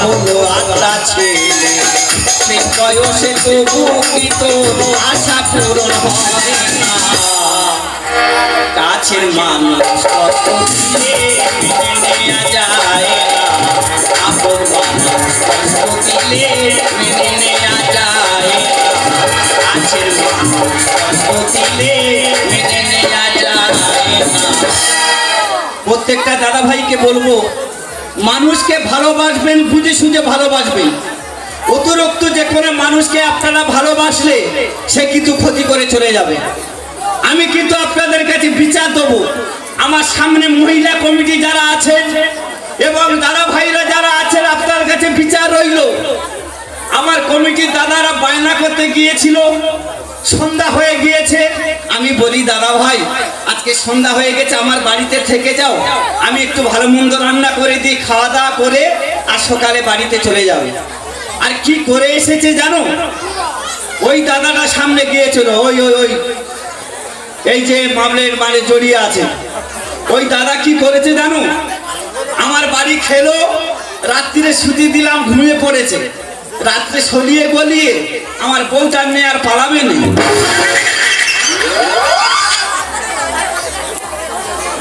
হলো আত্মা ছেলে সে বয়সে তবু কি তোর আশা পূরণ হবে না কাছের মানুষ কত দিলে মেনে নেওয়া যায় না আপন মানুষ কত দিলে মেনে নেওয়া যায় না কাছের মানুষ কত দিলে মেনে নেওয়া যায় না। প্রত্যেকটা দাদা ভাইকে বলবো মানুষকে ভালোবাসবেন বুঝে সুঝে ভালোবাসবেন অতিরিক্ত যে কোনো মানুষকে আপনারা ভালোবাসলে সে কিন্তু ক্ষতি করে চলে যাবে। আমি কিন্তু আপনাদের কাছে বিচার দেবো আমার সামনে মহিলা কমিটি যারা আছেন এবং দাদা ভাইরা যারা আছেন আপনার কাছে বিচার রইল। আমার কমিটির দাদারা বায়না করতে গিয়েছিল সন্ধ্যা হয়ে গিয়েছে আমি বলি দাদা ভাই আজকে সন্ধ্যা হয়ে গেছে আমার বাড়িতে থেকে যাও আমি একটু ভালো মন্দ রান্না করে দিই খাওয়া দাওয়া করে আর সকালে বাড়িতে চলে যাবে। আর কি করে এসেছে জানো ওই দাদাটা সামনে গিয়েছিল ওই ওই ওই এই যে মামলের বাড়ি জড়িয়ে আছে ওই দাদা কি করেছে জানো আমার বাড়ি খেলো রাত্রিরে শুতে দিলাম ঘুমিয়ে পড়েছে রাত্রে সলিয়ে গলিয়ে আমার বউটা নিয়ে আর পালাবে না।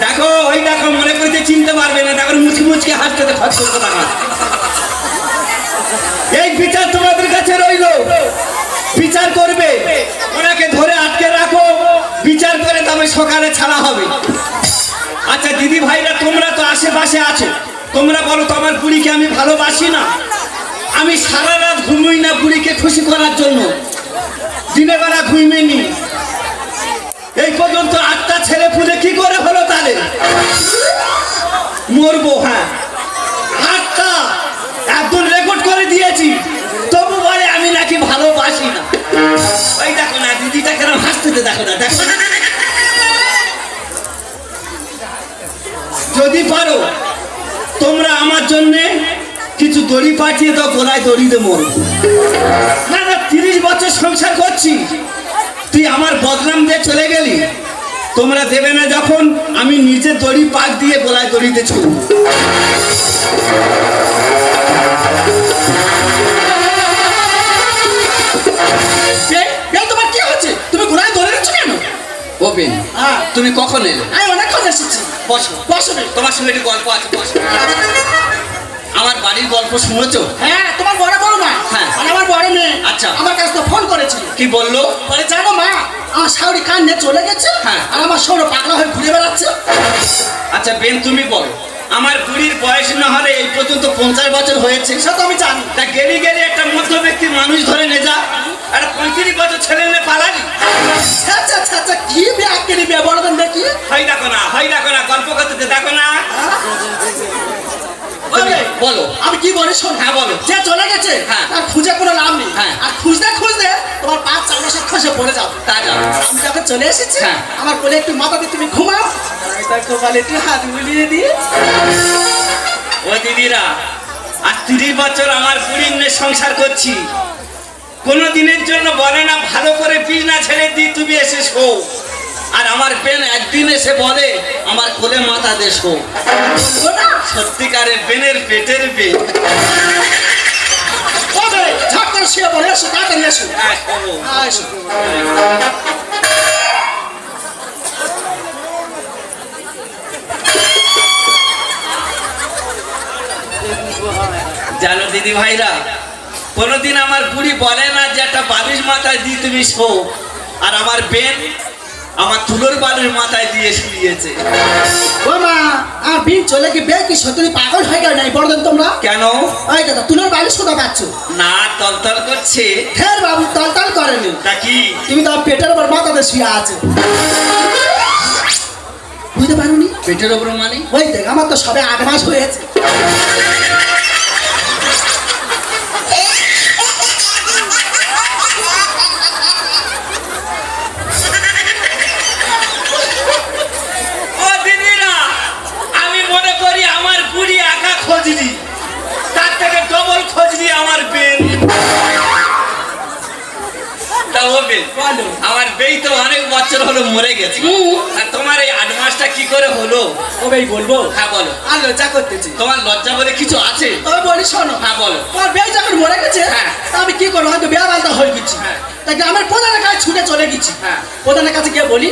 দেখো ওই দেখো মনে করতে চিনতে পারবে না দেখো মুচকি মুচকি হাসতে খরচ টাকা। এই বিচার তোমাদের কাছে রইল বিচার করবে ওনাকে ধরে আটকে রাখো বিচার করে তবে সকালে ছাড়া হবে। আচ্ছা দিদি ভাইরা তোমরা তো আশেপাশে আছো তোমরা বলো তো আমার বুড়িকে আমি ভালোবাসি না আমি সারা রাত ঘুমোই না বুড়িকে খুশি করার জন্য দিনের বেলা ঘুমিয়ে এই পর্যন্ত 8টা ছেলে পুলে কি করে হলো তাহলে মরবো। হ্যাঁ 8টা একদম রেকর্ড করে দিয়েছি তবু বলে আমি নাকি ভালোবাসি না। ওই দেখো না দিদিটা কেন হাসতে দেখো না দেখো না। যদি পারো তোমরা আমার জন্যে কিছু দড়ি পাঠিয়ে দাও গলায় দড়ি দে মরবো না না 30 বছর সংসার করছি তুই আমার বদনাম দিয়ে চলে গেলি তোমরা দেবে না যখন আমি নিজে দড়ি পাক দিয়ে গলায় দড়ি দিয়ে ছুড়ব। তোমার কি হচ্ছে তুমি গলায় দড়ি দিচ্ছ কেন ওপেন তুমি কখন এলে আমি অনেকক্ষণ এসেছি বসো বসো তোমার সঙ্গে একটু গল্প আছে বসো। আমার বাড়ির গল্প শুনেছো? হ্যাঁ তোমার বড় বড় মা হ্যাঁ আমার বড় মেয়ে আচ্ছা আমার কাছে তো ফোন করেছিল কি বললো বলে জানো মা আমার শাওরি কান নিয়ে চলে গেছে হ্যাঁ আর আমার সৌর পাগলা হয়ে ঘুরে বেড়াচ্ছে। আচ্ছা বেন তুমি বলো আমার বুড়ির বয়স না হলে এই পর্যন্ত 50 বছর হয়েছে সেটা তো আমি জানি তা গেলি গেলি একটা মধ্য ব্যক্তি মানুষ ধরে নে যা একটা 35 বছর ছেলে নিয়ে পালালি। আচ্ছা আচ্ছা আচ্ছা কি ব্যাগ কেনি বিয়ে বড় দেন দেখি হয় দেখো না গল্প করতে দেখো না বলো আমি কি বলি শোন হ্যাঁ বলো যে চলে গেছে হ্যাঁ আর খুঁজে কোনো লাভ নেই হ্যাঁ আর খুঁজতে খুঁজতে তোমার 5-4 বছর খসে পড়ে যাও তা যাও আমি যখন চলে এসেছি হ্যাঁ আমার কোলে একটু মাথা দিয়ে তুমি ঘুমাও আমি তার কপালে একটু হাত বুলিয়ে দিই। ও দিদিরা আর 30 বছর আমার বুড়ির নিয়ে সংসার করছি কোনো দিনের জন্য বলে না ভালো করে বিছনা ছেড়ে দিই তুমি এসে শো আর আমার বেন একদিন এসে বলে আমার কোলে মাথা দে শো সত্যিকারের বেনের পেটের বেন ঝট করে শুয়ে বলে এসো তাড়াতাড়ি এসো জানো দিদি ভাইরা কোনোদিন আমার বুড়ি বলে না যে একটা বালিশ মাথায় দিই তুমি শো আর আমার বেন আমার তুলোর বালির মাথায় দিয়ে শুয়েছে। ও মা আর বিন চলে কি বে কি সত্যি পাগল হয়ে গেল নাই বড় তোমরা কেন ওই দাদা তুলোর বালিশ কোথা পাচ্ছ না তলতল করছে ফের বাবু তলতল করেনি তা কি তুমি তো পেটের উপর মাথা দিয়ে শুয়ে আছে বুঝতে পারোনি পেটের উপর মানে ওই দেখ আমার তো সবে 8 মাস হয়েছে। তার থেকে ডবল খোঁজলি আমার বেন তা ও বে বলো। আমার বেই তো অনেক বছর হলো মরে গেছে আর তোমার এই 8 মাসটা কি করে হলো? ও ভাই বলবো? হ্যাঁ বলো। আর লজ্জা করতেছি। তোমার লজ্জা বলে কিছু আছে? তবে বলি শোনো। হ্যাঁ বলো। তোমার বেশ যখন মরে গেছে হ্যাঁ। তা আমি কি করবো, হয়তো বিয়া বালতা হয়ে গেছি। হ্যাঁ। তাই আমার প্রধানের কাছে ছুটে চলে গেছি। হ্যাঁ। প্রধানের কাছে গিয়ে বলি,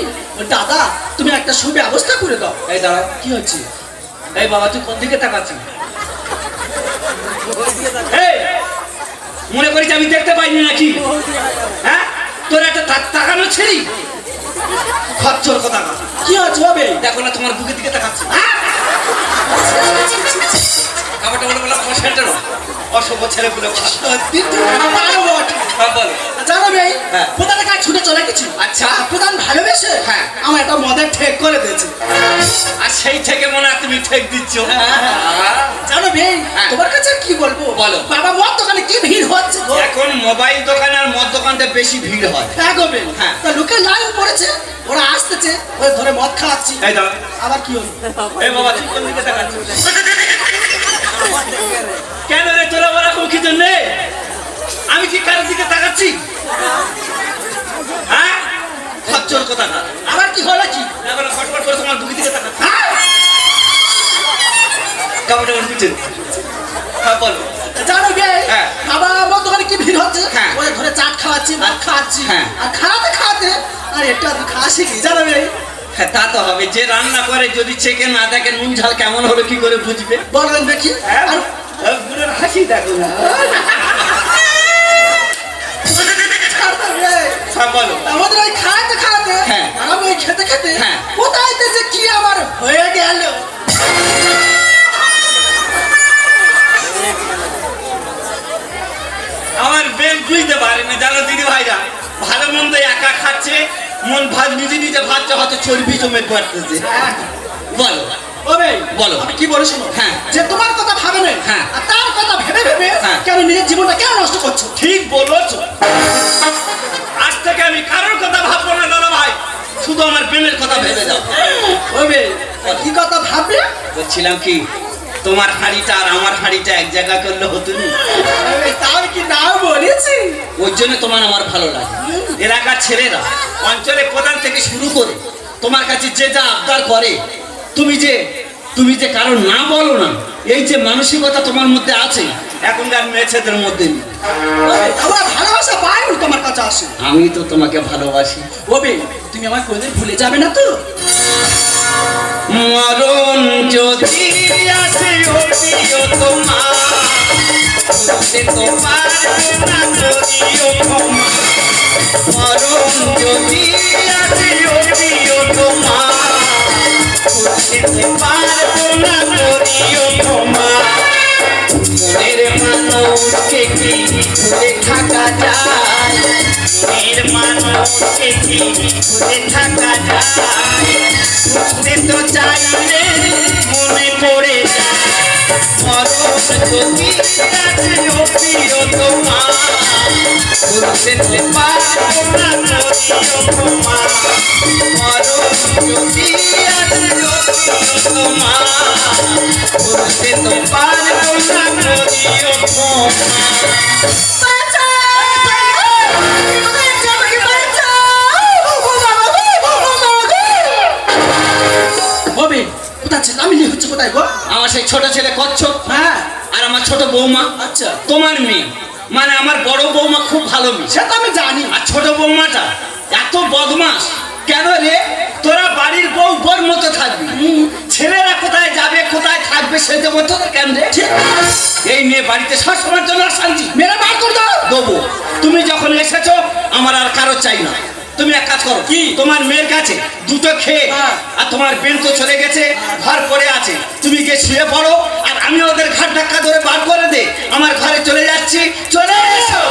দাদা তুমি একটা সুব্যবস্থা করে দাও। এই দাঁড়া, কি হচ্ছে? এই বাবা তুই কোন দিকে তাকাচ্ছিস? এই মনে করিস আমি দেখতে পাইনি নাকি? হ্যাঁ তোর একটা তাকানো ছেড়ি খচ্চর কথা। কি হচ্ছে হবে? দেখো না তোমার বুকের দিকে তাকাচ্ছে। কাপড়টা বলে বললাম আমার সেন্টার অসভ্য ছেলে বলে সত্যি তো ভালো বটে। বলো। জানো ভাই, হ্যাঁ। প্রধানের কাছে ছুটে চলে গেছি। আচ্ছা। প্রধান ভালোবেসে হ্যাঁ। আমার একটা মদের ঠেক করে দিয়েছে। আর সেই থেকে মনে হয় তুমি ঠেক দিচ্ছ। জানো ভাই, হ্যাঁ। তোমার কাছে আর কি বলবো? বলো। বাবা মদ দোকানে কি ভিড় হচ্ছে গো। এখন মোবাইল দোকান আর মদ দোকানটা বেশি ভিড় হয়। হ্যাঁ গো ভাই। হ্যাঁ। তা লোকে লাইন পড়েছে, ওরা আসতেছে, ওরা ধরে মদ খাওয়াচ্ছি। এই দাও। আবার কি হলো? এই বাবা তুই কোন দিকে তাকাচ্ছিস? কেন রে তোরা ওরকম কি জন্যে? আমি কি কারোর দিকে তাকাচ্ছি? হ্যাঁ খচ্চর কথা না। আবার কি হলো কি? এখন ফটফট করে তোমার বুকের দিকে তাকাচ্ছি। কাপড়টা উঠছে। হ্যাঁ বলো। জানো ভাই, হ্যাঁ। বাবা মদ দোকানে কি ভিড় হচ্ছে। হ্যাঁ। ওরা ধরে চাট খাওয়াচ্ছি, মদ খাওয়াচ্ছি। হ্যাঁ। আর খাওয়াতে খাওয়াতে আর একটু আধটু খাওয়া শিখি, জানো ভাই। হ্যাঁ তা তো হবে, যে রান্না করে যদি চেকে না দেখে নুন ঝাল কেমন হলো কি করে বুঝবে? বলেন দেখি। হ্যাঁ, আর বুড়োর হাসি দেখো না। ছাড়তে ভাই। হ্যাঁ বলো। আমাদের ওই খাওয়াতে খাওয়াতে হ্যাঁ। আর আমি ওই খেতে খেতে হ্যাঁ। কোথায় যে কি আমার হয়ে গেল। আমার বেল বুঝতে পারে না জানো দিদি ভাইরা, ভালো মন্দ একা খাচ্ছে, মন ভাত নিজে নিজে ভাবছে হয়তো চর্বি জমে পড়তেছে। বলো। ও ভাই, বলো। আমি কি বলে শোনো। হ্যাঁ। যে তোমার কথা ভাবে না, হ্যাঁ। আর তার কথা ভেবে ভেবে হ্যাঁ। কেন নিজের জীবনটা কেন নষ্ট করছো? ঠিক বলেছো। আজ থেকে আমি কারোর কথা ভাববো না দাদা ভাই, শুধু আমার প্রেমের কথা ভেবে যাও। ও ভাই, কি কথা ভাববে? বলছিলাম কি, তোমার হাঁড়িটা আর আমার হাঁড়িটা এক জায়গা করলে হতো না? তার কি না বলেছি? ওই জন্য তোমার আমার ভালো লাগে। এলাকার ছেলেরা অঞ্চলে প্রধান থেকে শুরু করে তোমার কাছে যে যা আবদার করে, তুমি যে কারো না বলো না, এই যে মানসিকতা তোমার মধ্যে আছে এখনকার মেয়ে ছেলেদের মধ্যে নেই। আমরা ভালোবাসা পাই বলে তোমার কাছে আসে। আমি তো তোমাকে ভালোবাসি। ও ভাই, তুমি আমার কোনদিন ভুলে যাবে না তো? মরণ যদি আসে ও প্রিয় তোমার, সে তো পারবে না করিও ক্ষমা। মরণ যদি আসে ও প্রিয় তোমার, সে তো পারবে না করিও ক্ষমা। মনের মানুষকে কি ভুলে থাকা যায়? মনের মানুষকে কি ভুলে থাকা যায়? বুঝতে তো চাইলে মনে পড়ে যায়। মরণ যদি আছে ও প্রিয় তোমার, বুঝতে তো পারবো না করিও ক্ষমা। মরণ যদি আছে ও প্রিয় তোমার, বুঝতে তো পারবো না করিও ক্ষমা। হবে কোথায় চিল্লামিল্লি হচ্ছে কোথায় গো? আমার সেই ছোট ছেলে কচ্ছপ হ্যাঁ। আর আমার ছোট বৌমা, আচ্ছা। তোমার মেয়ে, মানে আমার বড় বৌমা খুব ভালো মেয়ে, সে তো আমি জানি। আর ছোট বৌমাটা এত বদমাস। কেন রে, তোরা বাড়ির বউর মতো থাকবি, ছেলেরা কোথায় যাবে কোথায় থাকবে সেটা মতো কেন রে? এই মেয়ে বাড়িতে সবসময়ের জন্য অশান্তি। মেরে বার করে দাও। দেবো, তুমি যখন এসেছো আমার আর কারো চাই না। তুমি এক কাজ করো, কি? তোমার মেয়ের কাছে দুটো খেয়ে, হ্যাঁ। আর তোমার বেন তো চলে গেছে, ঘর পড়ে আছে, তুমি গিয়ে শুয়ে পড়ো, আর আমি ওদের ঘাট ধাক্কা ধরে বার করে দে, আমার ঘরে চলে যাচ্ছি। চলে এসো।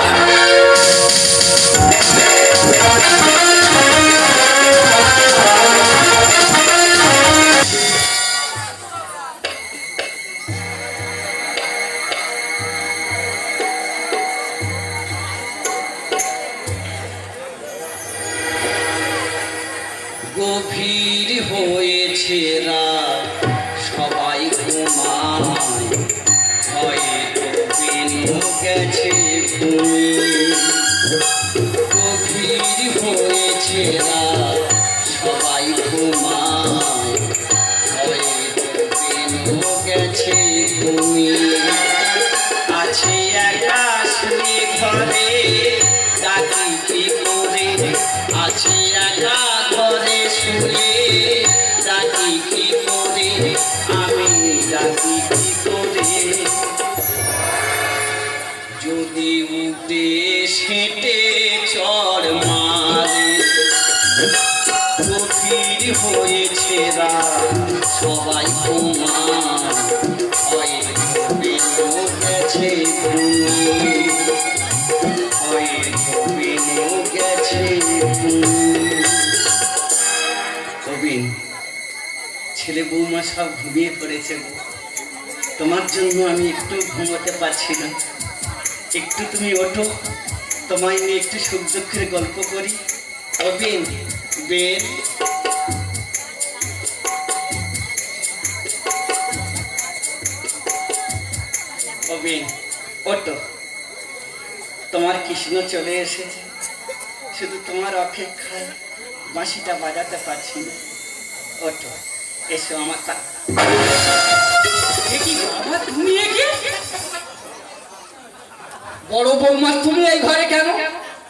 গভীর হয়েছে রাত, সবাই ঘুমায়, হয়তো বেনু গেছে ঘুমিয়ে। গভীর হয়েছে রাত সবাই ঘুমায় হয়ে দিনও গেছে ঘুমিয়ে আছি আকাশ ঘরে ডাকি কি করে আছি একা ঘরে শুয়ে ডাকি কি করে আমি ডাকি কি করে যদি উঠে সেটে চড় মারে গভীর হয়েছে রাত সবাই ঘুমায় হয়ে বেনো গেছে ঘুমিয়ে হয়ে বেনো গেছে ঘুমিয়ে কবিন ছেলে বৌমা সব ঘুমিয়ে পড়েছে গো। তোমার জন্য আমি একটু ঘুমোতে পারছি না একটু তুমি ওঠো তোমায় নিয়ে একটু সুখ দুঃখের গল্প করি ও বেন বেন ও বেন ওঠো তোমার কৃষ্ণ চলে এসেছে শুধু তোমার অপেক্ষায় বাঁশিটা বাজাতে পারছি না ওঠো এসো আমার কি বাবা তুমি একে বড় বৌমা তুমি এই ঘরে কেন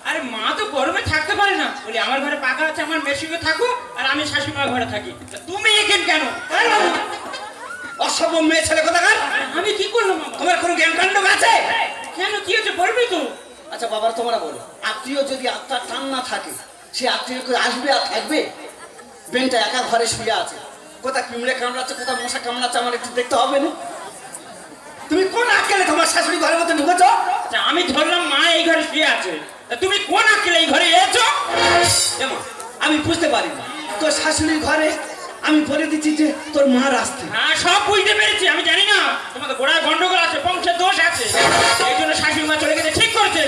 আরে মা তো গরমে থাকতে পারে না বলি আমার ঘরে পাকা আছে আমার মেশিনে থাকো আর আমি শাশুড়িমার ঘরে থাকি তা তুমি এখানে কেন অসভ্য মেয়ে ছেলে কোথাকার আমি কি করলাম বাবা? তোমার কোনো জ্ঞান কাণ্ড আছে কেন কি হচ্ছে বলবি তো আচ্ছা বাবার তোমরা বলো আত্মীয় যদি আত্মার টান না থাকে সে আত্মীয় করে আসবে আর থাকবে বেনটা একা ঘরে শুয়ে আছে কোথা পিমড়ে কামড়াচ্ছে কোথা মশা কামড়াচ্ছে আমার একটু দেখতে হবে না তুমি কোন আক্কেলে তোমার শাশুড়ি ঘরের মধ্যে ঢুকেছ তা আমি ধরলাম মা এই ঘরে শুয়ে আছে তা তুমি কোন আক্কেলে এই ঘরে এসেছো এমা আমি বুঝতে পারি না তোর শাশুড়ির ঘরে আমি বলে দিচ্ছি যে তোর মার আসতে হ্যাঁ সব বুঝতে পেরেছি আমি জানি না তোমাদের গোড়ায় গন্ডগোল আছে বংশের দোষ আছে এই জন্য শাশুড়ি মা চলে গেছে ঠিক করেছে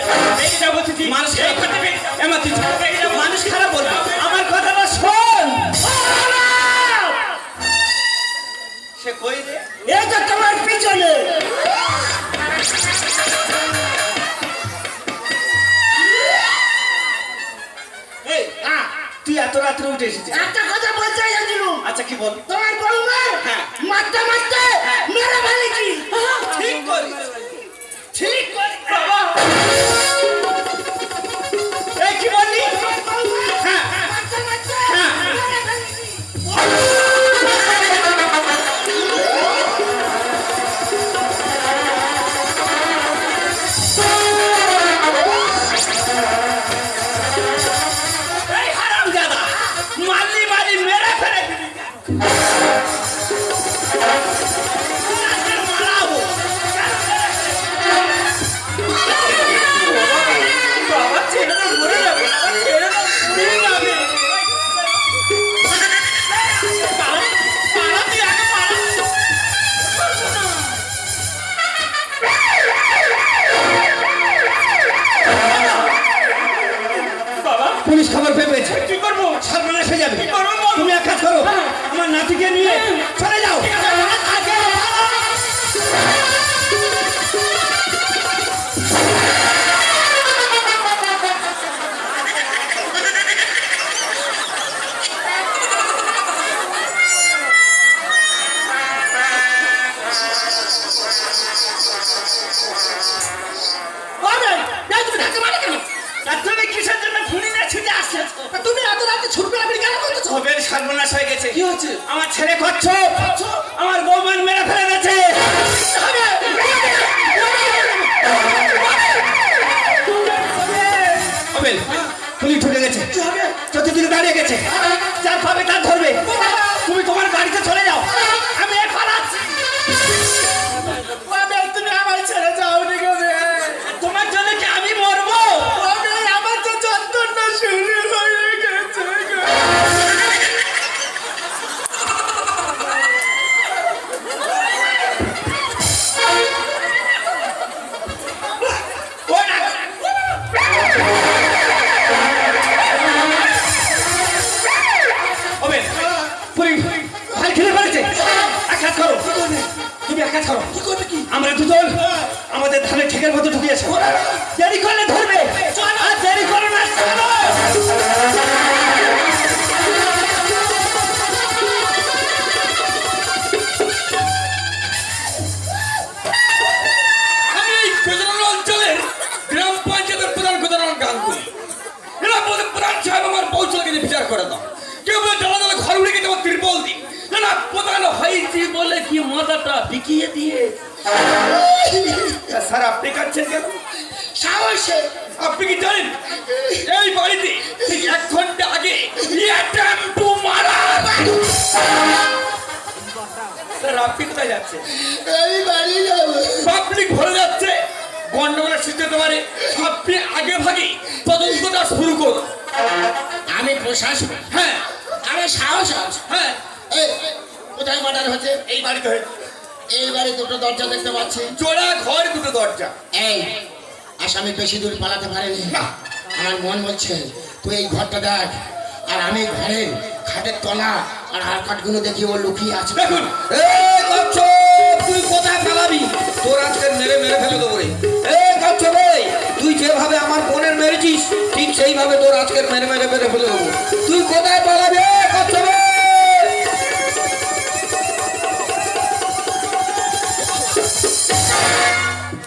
এই যা বলছি মানুষ এই কথা ভেবে- এমা তুই এই যা মানুষ খারাপ বলবে আমার কথাটা শোন সে কই রে এই তো তোমার পিছনে এই তুই এত রাত্রে উঠে এসেছিস একটা কথা বলতে চাইছিলাম আচ্ছা কি বল তোমার বৌমা হ্যাঁ। মারতে মারতে মেরে ফেলেছি ঠিক করিস ঠিক করিস বাবা এই কি বললি হ্যাঁ মারতে মারতে মেরে ফেলেছি এই হারামজাদা মারলি মারি মেরে ফেলে দিলি মারাবো বাবা ছেড়ে দাও মরে যাবে ছেড়ে দাও মরে যাবে পালা তুই আগে পালা বাবা পুলিশ খবর পেয়েছে কি করবো সর্বনাশ হয়ে যাবে কি করবো বল? তুমি এক কাজ করো আমার নাতিকে নিয়ে চলে যাও তুমি ধাক্কা মারলে কেন আর তুমি কিসের জন্য খুনি না ছুটে আসছো তুমি এত রাতে ছুটবে আপনি কেন করতেছো খবরের সর্বনাশ হয়ে গেছে কি হচ্ছে আমার ছেলে করছো আমার বৌমান মেরে ফেলে গেছে হবেন পুলিশ ঢুকে গেছে চতুর্দিকে দাঁড়িয়ে গেছে যার পাবে তার ধরবে তুমি তোমার বাড়িতে চলে যাও আমি এখন আছি তুমি আমার ছেড়ে যাও নি গো তোমার জন্য কি আমি মরবো আমার তো যন্ত্রণা শুরু হয়ে গেছে গো ওই না। হবেন পুলিশ ভাই খেলে পড়েছে এক কাজ করো তুমি এক কাজ করো কি করবে কি আমরা দুজন আমাদের ধানের ঠিকের মতো ঢুকিয়েছে দেরি করলে ধরবে আর দেরি করো না চলো। বিকিয়ে দিয়ে। স্যার আপনি কাঁদছেন কেন? সাহসে আপনি কি জানেন এই বাড়িতে ঠিক 1 ঘন্টা আগে টেম্পু মারা। স্যার আপনি কোথায় যাচ্ছেন? এই বাড়ি যাবো। পাবলিক ভরে যাচ্ছে, গন্ডগোলের সৃষ্টি হতে পারে। আপনি আগে ভাগে তদন্তটা শুরু করুন। আমি প্রশাসন, হ্যাঁ আমি সাহস আছে। হ্যাঁ, এই, কোথায় মার্ডার হচ্ছে? এই বাড়িতে হয়েছে। এই বাড়ি দুটো দরজা দেখতে পাচ্ছি। জোড়া ঘর, 2টো দরজা। এই আসামি বেশি দূর পালাতে পারেনি। না। আমার মন বলছে তুই এই ঘরটা দেখ, আর আমি ঘরে খাটের তলা আর হাড়কাটগুলো দেখি ও লুকিয়ে আছে। দেখুন তুই কোথায় পালাবি? তোর আজকে মেরে মেরে ফেলে দেবো রে। তুই যেভাবে আমার বোনের মেরেছিস ঠিক সেইভাবে তোর আজকে মেরে মেরে মেরে ফেলে দেবো। তুই কোথায় পালাবি?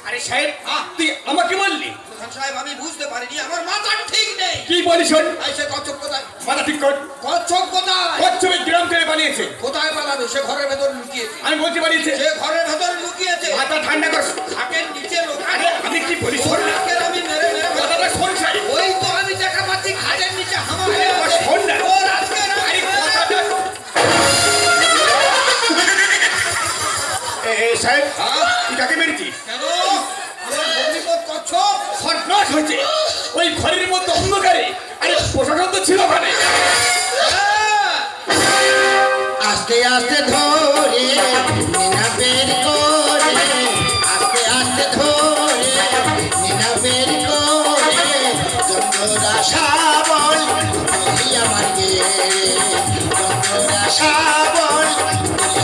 আরে সাহেব তুই আমাকে বললি? সাহেব আমি বুঝতে পারিনি, আমার মাথা ঠিক নেই। কি বলিস? সে কচ্ছপ কোথায়? মাথা ঠিক কর। কচ্ছপ কোথায়? কচ্ছপের গ্রাম থেকে বানিয়েছে। কোথায় পালাবে? সে ঘরের ভেতর লুকিয়েছে। আমি বলতে বানিয়েছে। সে ঘরের ভেতর লুকিয়েছে। মাথা ঠান্ডা কর। খাটের নিচে আরে আমি কি বলি শোন না। লোকের আমি মেরে মেরে কথাটা শোন সাহেব। ওই তো আমি দেখা পাচ্ছি খাটের নিচে হামা আরে হয়ে আমার আছে। শোন না। ওর আজকে আরে কথাটা এই সাহেব তুই কাকে মেরেছিস? কেন? ওর ভগ্নিপত কচ্ছপ। সর্বনাশ হয়েছে। ওই ঘরের মধ্যে অন্ধকারে। আরে প্রশাসন তো ছিল ওখানে। আস্তে আস্তে ধরে নিনা বের করে, আস্তে আস্তে ধরে নিনা বের করে, যন্ত্ররা শাবল তুই আমার গেরে, যন্ত্ররা শাবল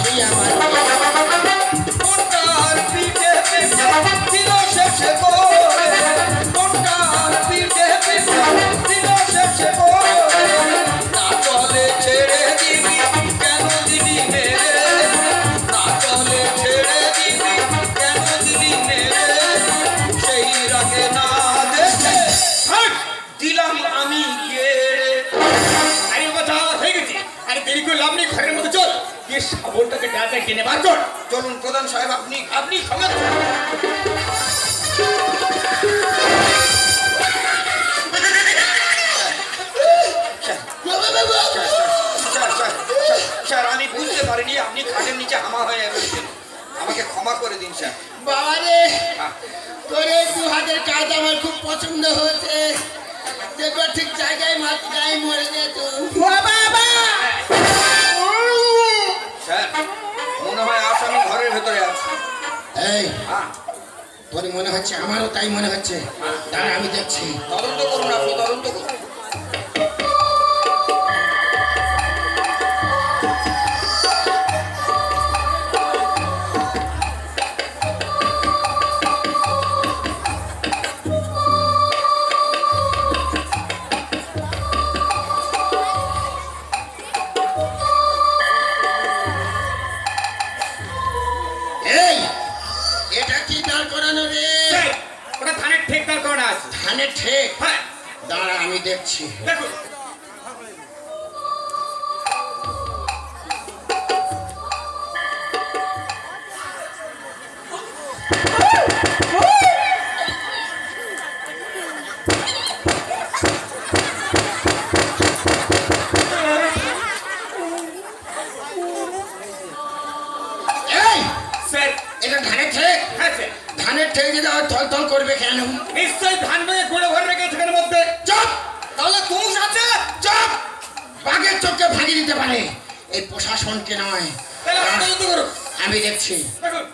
তুই আমার গেরে। কোনটার পিঠে পিঠে দিল শেষে করে, কোনটার পিঠে পিঠে দিল শেষে করে, না চলে ছেড়ে দিবি কেন দিবি মেরে, না চলে ছেড়ে দিবি কেন দিবি মেরে, সেই রাগে না দেখে দিলাম আমি গেরে। আরে কথা হয়ে গেছে। আরে দেরি করে লাভ নেই, ঘরের মধ্যে চল গিয়ে শাবলটাকে ডাটা কিনে বার কর। চলুন প্রধান সাহেব, আপনি আপনি সঙ্গে স্যার আমি বুঝতে পারিনি আপনি খাটের নিচে হামা হয়ে রয়েছেন, আমাকে ক্ষমা করে দিন স্যার। বাবা রে, তোর এই দু হাতের কাজ আমার খুব পছন্দ হয়েছে। দেখো ঠিক জায়গায় মাত্রায় মরে যেত। স্যার মনে হয় আসামি ঘরের ভেতরে আছে। এই তোর মনে হচ্ছে? আমারও তাই মনে হচ্ছে। দাঁড়া আমি দেখছি। তদন্ত করুন, আপনি তদন্ত করুন। এই এটা কি দাঁড় করানো রে? ওটা ধানের ঠেকদার করা আছে। ধানের ঠেক? হ্যাঁ দাঁড়া আমি দেখছি। দেখুন। এই স্যার এটা ধানের ঠেক? হ্যাঁ স্যার ধানের ঠেক যদি আবার থল থল করবে কেন? নিশ্চয়ই ধান ভেঙে গুঁড়ো ভরে রেখেছে এখানের মধ্যে। চুপ! তাহলে তুষ আছে? চুপ! বাঘের চোখকে ভাঙিয়ে দিতে পারে, এই প্রশাসনকে নয়। তাহলে আপনি তদন্ত করুন। আমি দেখছি। দেখুন।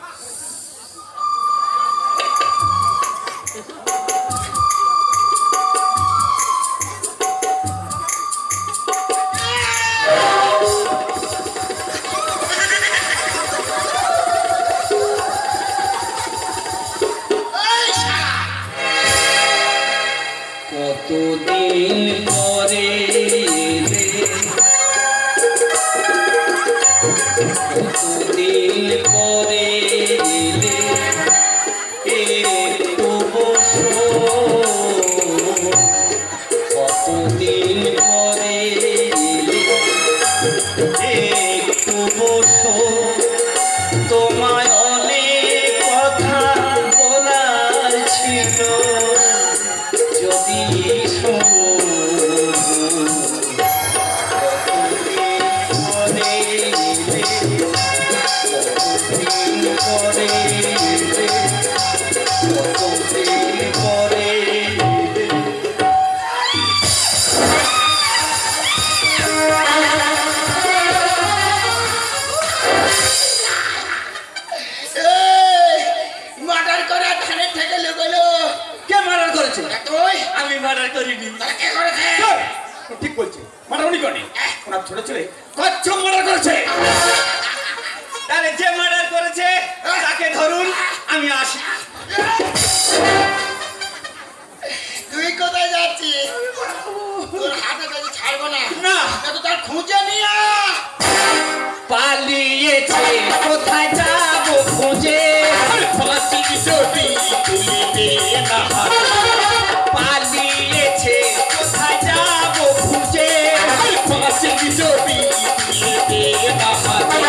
কতদিন পরে এলে, কতদিন পরে এলে, একটু বসো, কতদিন পরে এলে, একটু বসো, তোমায় ছিল যদি শোনো মার্ডার করে ধানের থেকে লোকলো কে মার্ডার করেছে? তুই আমি মার্ডার করিনি। তাহলে কে করেছে? ঠিক বলছে মার্ডার উনি করেনি, ওনার ছোট ছেলে কচ্ছপ মার্ডার করেছে। তাহলে যে মার্ডার করেছে তাকে ধরুন, আমি আসি। তুই কোথায় যাচ্ছিস? তোর হাতে কাছে ছাড়বো না। না। তো তার খুঁজে নিয়ে আয়। পালিয়েছে কোথায় যাবো খুঁজে, ফাঁসি ছবি তুলিবে না হাতে। পালিয়েছে কোথায় যাবো খুঁজে, ফাঁসি ছবি তুলিবে না হাতে।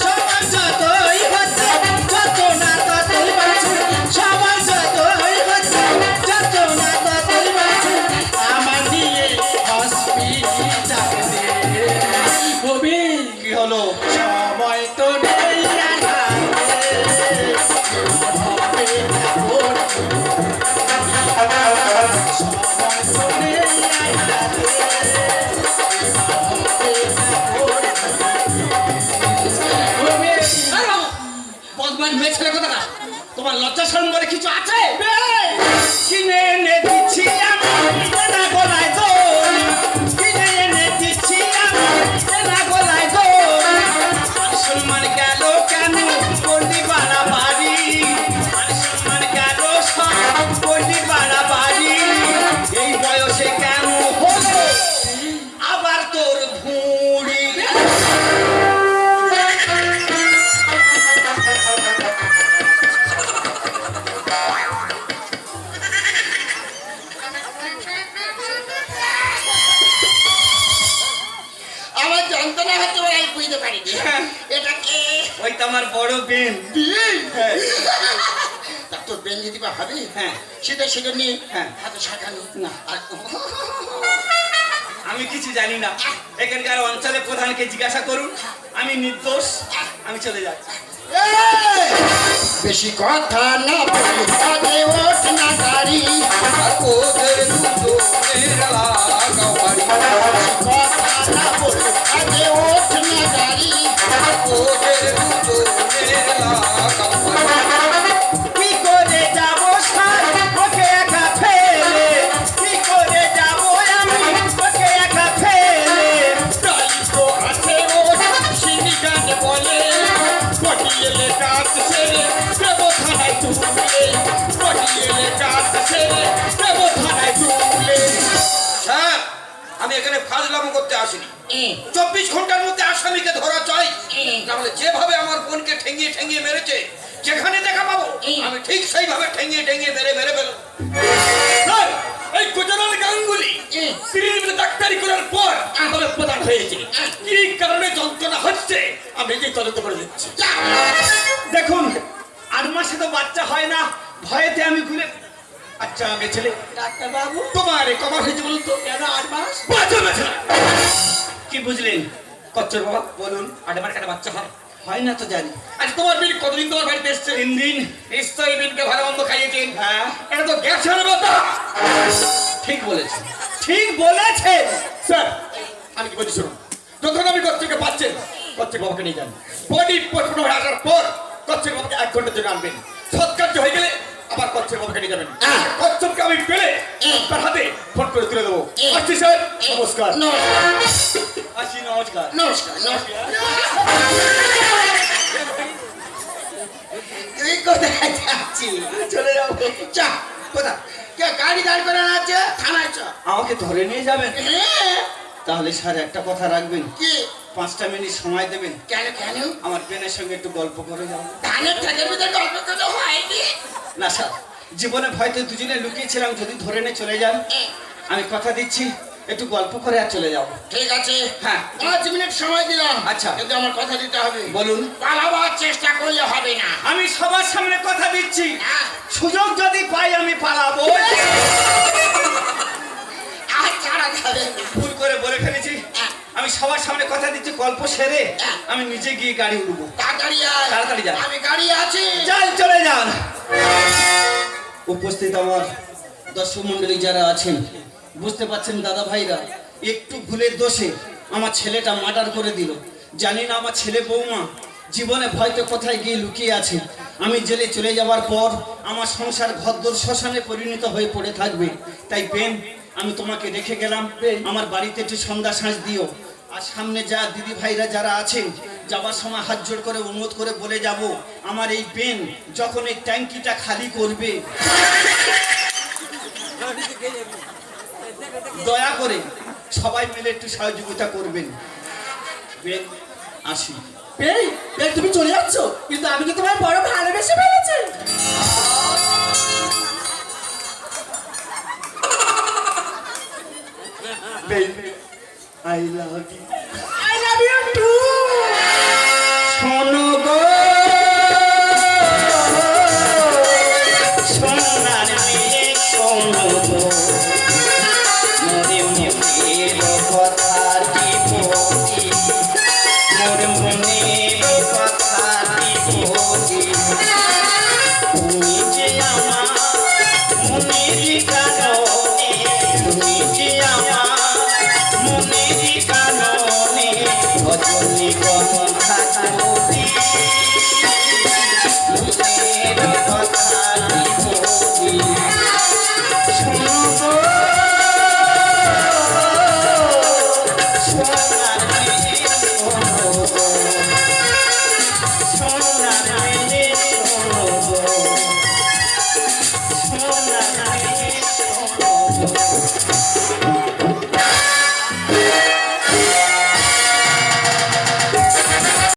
সবার যতই হচ্ছে যত না ততই বাঁচে, সবার যতই হচ্ছে যত না ততই বাঁচে, আমার নিয়ে হসপিটালে হবি। কি হলো? সময় তো নেই আর হাতে, হবে না ভোর। সময় তো নেই আর হাতে, হবে না ভোর। বদমান মেয়ে ছেলে কথা না, তোমার লজ্জা শরম বলে কিছু আছে? কিনে এনে দিচ্ছি আমি না গলায় দোল, কিনে এনে দিচ্ছি আমি না গলায় দোল। সম্মান গেল কেন করলি বাড়াবাড়ি, মান সম্মান গেল সব করলি বাড়াবাড়ি। এই বয়সে কেন হলো আবার তোর ভুঁড়ি? আমার যন্ত্রণা হচ্ছে বলে আমি বুঝতে পারিনি। এটা কে? ওই তো আমার বড় বেন। তা তোর বেন যদি বা হবে, হ্যাঁ। সেটা নিয়ে হ্যাঁ। হাতে শাখানি না। আর আমি কিছু জানি না, এখানকার অঞ্চলের প্রধানকে জিজ্ঞাসা করুন, আমি নির্দোষ, আমি চলে যাচ্ছি। এই! বেশি কথা না বলি কাজে ওঠ না গাড়ি, আর ওদের দুজনের লাগাও বাড়ি, কথা না বলি কাজে ওঠ না গাড়ি। আর ওদের দুজনের লাগাও বাড়ি। কি করে যাবো সার ওকে একা ফেলে, কি করে যাবো আমি ওকে একা ফেলে? তাই তো আছে ওঠ সিনি গান বলে, পটিয়েলে কাজ সেরে দেব থানায় তুলে, পটিয়েলে কাজ সেরে দেব থানায় তুলে। স্যার, আমি এখানে ফাজলামো করতে আসিনি। 24 ঘন্টার মধ্যে আসামিকে ধরা চাই, নাহলে যেভাবে আমার বোনকে ঠেঙিয়ে ঠেঙিয়ে মেরেছে, যেখানে দেখা পাবো আমি ঠিক সেইভাবে ঠেঙিয়ে ঠেঙিয়ে মেরে মেরে ফেলবো। স্যার, এই গুজরাল গাঙ্গুলি সিরিয়াল ডাক্তারি করার পর তবে প্রধান হয়েছে। কি কারণে যন্ত্রণা হচ্ছে আমি নিজেই তদন্ত করে দিচ্ছি। দেখুন, 8 মাসে তো বাচ্চা হয় না, ভয়েতে আমি ঘুরে। আচ্ছা আমি ছেলে ডাক্তার বাবু তোমার কবার হয়েছে বলুন তো? কেন 8 মাস? বাচ্চা বাচ্চা কি বুঝলেন কচ্চর বাবা? বলুন। 8 মাস কেন বাচ্চা হয়? হয় না তো জানি। আজ তোমার বিন কতদিন তোমার বাড়িতে এসছে? 3 দিন। নিশ্চয়ই বিনকে ভালো মন্দ খাইয়েছেন। হ্যাঁ, এটা তো গ্যাসের কথা। ঠিক বলেছেন, ঠিক বলেছেন। স্যার, আমি কি বলছি শুনুন, যখন আমি কচ্ছকে পাচ্ছেন কচ্ছের বাবাকে নিয়ে যান। বডি পোস্টমর্টম হয়ে আসার পর কচ্ছের বাবাকে 1 ঘন্টার জন্য আনবেন। সৎকার্য হয়ে গেলে আবার কচ্ছের বাবাকে নিয়ে যাবেন। কচ্ছপকে আমি পেলে তার হাতে ফোন করে তুলে দেবো। আসছি স্যার, নমস্কার। আসি, নমস্কার। নমস্কার নমস্কার। তুই কোথায় যাচ্ছিস? চলে যাবো। চা কোথায়? কে গাড়ি দাঁড় করে আছে? থানায় চ। আমাকে ধরে নিয়ে যাবেন? হ্যাঁ। তাহলে স্যার একটা কথা রাখবেন, কি? 5টা মিনিট সময় দেবেন। কেন কেন? আমার বেনের সঙ্গে একটু গল্প করে যাবো। ধানের ঠেকের ভিতরে গল্প করে হয়নি। না স্যার, জীবনে ভয়তে দুজনে লুকিয়েছিলাম, যদি ধরে নিয়ে চলে যান আমি কথা দিচ্ছি একটু গল্প করে আর চলে যাবো। ঠিক আছে। হ্যাঁ। 5 মিনিট সময় দিলাম। আচ্ছা। কিন্তু আমার কথা দিতে হবে। বলুন। পালাবার চেষ্টা করলে হবে না। আমি সবার সামনে কথা দিচ্ছি, হ্যাঁ। সুযোগ যদি আমি সবার সামনে কথা দিচ্ছি, গল্প সেরে আমি নিজে গিয়ে গাড়ি উঠবো। তাড়াতাড়ি আয়। তাড়াতাড়ি যা। আমি গাড়ি আছি। যান, চলে যান। উপস্থিত আমার দর্শক মন্ডলী যারা আছেন, বুঝতে পারছেন দাদা ভাইরা, একটু ভুলের দোষে আমার ছেলেটা মার্ডার করে দিল। জানি না আমার ছেলে বৌমা জীবনে হয়তো কোথায় গিয়ে লুকিয়ে আছে। আমি জেলে চলে যাওয়ার পর আমার সংসার ঘরদোর শ্মশানে পরিণত হয়ে পড়ে থাকবে। তাই বেন, আমি তোমাকে রেখে গেলাম, আমার বাড়িতে একটু সন্ধ্যা সাঁঝ দিও। আর সামনে যা দিদি ভাইরা যারা আছেন, যাওয়ার সময় হাত জোড় করে অনুরোধ করে বলে যাব, আমার এই বেন যখন এই ট্যাঙ্কিটা খালি করবে, দয়া করে সবাই মিলে একটু সহযোগিতা করবেন। বেন, আসি। তুমি চলে যাচ্ছ, কিন্তু আমি কি তোমায় বড় ভালোবেসে ফেলেছি। I love you.